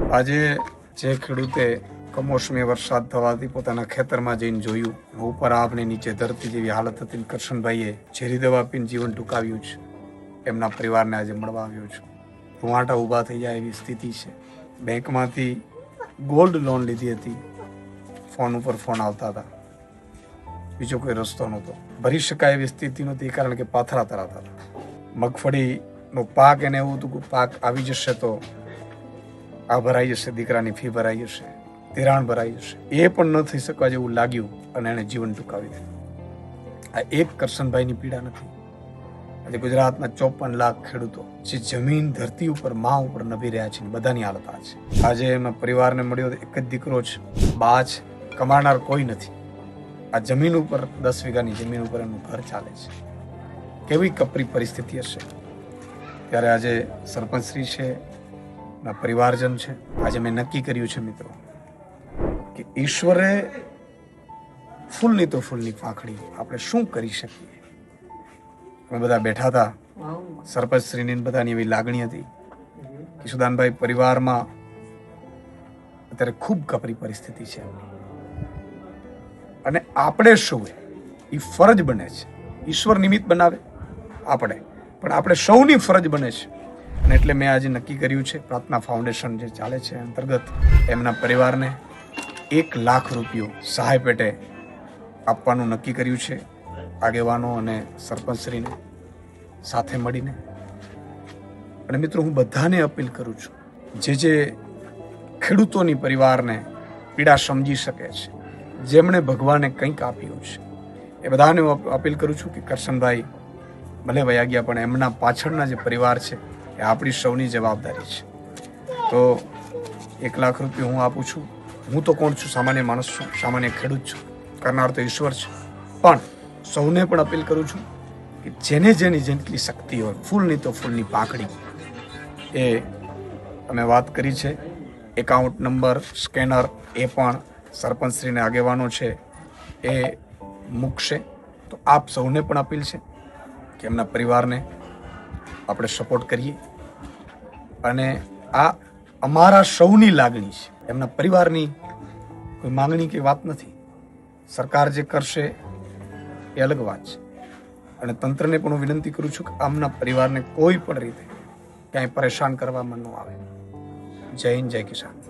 આજે જે ખેડૂતે કમોસમી વરસાદ થવાથી પોતાના ખેતરમાં જઈને જોયું, ઉપર આભને નીચે ધરતી જેવી હાલત હતી, કરશનભાઈએ ઝેરી દવા પીને જીવન ટૂંકાવ્યું છે. એમના પરિવારને આજે મળવા આવ્યો છું. રૂવાટા ઊભા થઈ જાય એવી સ્થિતિ છે. બેંકમાંથી ગોલ્ડ લોન લીધી હતી, ફોન ઉપર ફોન આવતા હતા, બીજો કોઈ રસ્તો નહોતો, ભરી શકાય એવી સ્થિતિ નહોતી, કારણ કે પાથરા તરાતા હતા. મગફળીનો પાક એને એવું હતું કે પાક આવી જશે તો આ ભરાઈ જશે, દીકરાની ફી ભરાઈ જશે, ધિરાણ ભરાઈ જશે, એ પણ ન થઈ શકવા જેવું લાગ્યું અને એને જીવન ટૂંકાવી દીધું. આ એક કરશનભાઈની પીડા નથી. આજે ગુજરાતના 54 લાખ ખેડૂતો જે જમીન ધરતી ઉપર મા ઉપર નભી રહ્યા છે, બધાની હાલત આ છે. આજે એમના પરિવારને મળ્યો એક જ દીકરો છે, બા છે, કમાનાર કોઈ નથી. આ જમીન ઉપર 10 વીઘાની જમીન ઉપર એમનું ઘર ચાલે છે. કેવી કપરી પરિસ્થિતિ હશે. ત્યારે આજે સરપંચશ્રી છે, પરિવારજન છે, આજે મેં નક્કી કર્યું છે મિત્રો કે ઈશ્વરે ફૂલની તો ફૂલની પાંખડી, આપણે શું કરી શકીએ. અમે બધા બેઠા હતા, સરપંચશ્રીની બધાની એવી લાગણી હતી કે સુદાનભાઈ, પરિવારમાં અત્યારે ખૂબ કપરી પરિસ્થિતિ છે અને આપણે શું એ ફરજ બને છે. ઈશ્વર નિમિત્ત બનાવે આપણે, પણ આપણે સૌની ફરજ બને છે. અને એટલે મેં આજે નક્કી કર્યું છે, પ્રાર્થના ફાઉન્ડેશન જે ચાલે છે અંતર્ગત એમના પરિવારને 1 લાખ રૂપિયો સહાય પેટે આપવાનું નક્કી કર્યું છે. આગેવાનો અને સરપંચશ્રીને સાથે મળીને. અને મિત્રો, હું બધાને અપીલ કરું છું, જે ખેડૂતોની પરિવારને પીડા સમજી શકે છે, જેમણે ભગવાને કંઈક આપ્યું છે, એ બધાને હું અપીલ કરું છું કે કરશનભાઈ ભલે વયા ગયા, પણ એમના પાછળના જે પરિવાર છે એ આપણી સૌની જવાબદારી છે. તો 1 લાખ રૂપિયા હું આપું છું. હું તો કોણ છું? સામાન્ય માણસ છું, સામાન્ય ખેડૂત છું. કરનાર તો ઈશ્વર છે. પણ સૌને પણ અપીલ કરું છું કે જેને જેની જેટલી શક્તિ હોય, ફૂલની તો ફૂલની પાંખડી, એ અમે વાત કરી છે. એકાઉન્ટ નંબર, સ્કેનર એ પણ સરપંચશ્રીને આગેવાનો છે એ મૂકશે. તો આપ સૌને પણ અપીલ છે કે એમના પરિવારને આપણે સપોર્ટ કરીએ. અને આ અમારા સૌની લાગણી છે, એમના પરિવારની કોઈ માંગણી કે વાત નથી. સરકાર જે કરશે એ અલગ વાત છે. અને તંત્રને પણ હું વિનંતી કરું છું કે આમના પરિવારને કોઈ પણ રીતે ક્યાંય પરેશાન કરવામાં ન આવે. જય હિન્દ, જય કિસાન.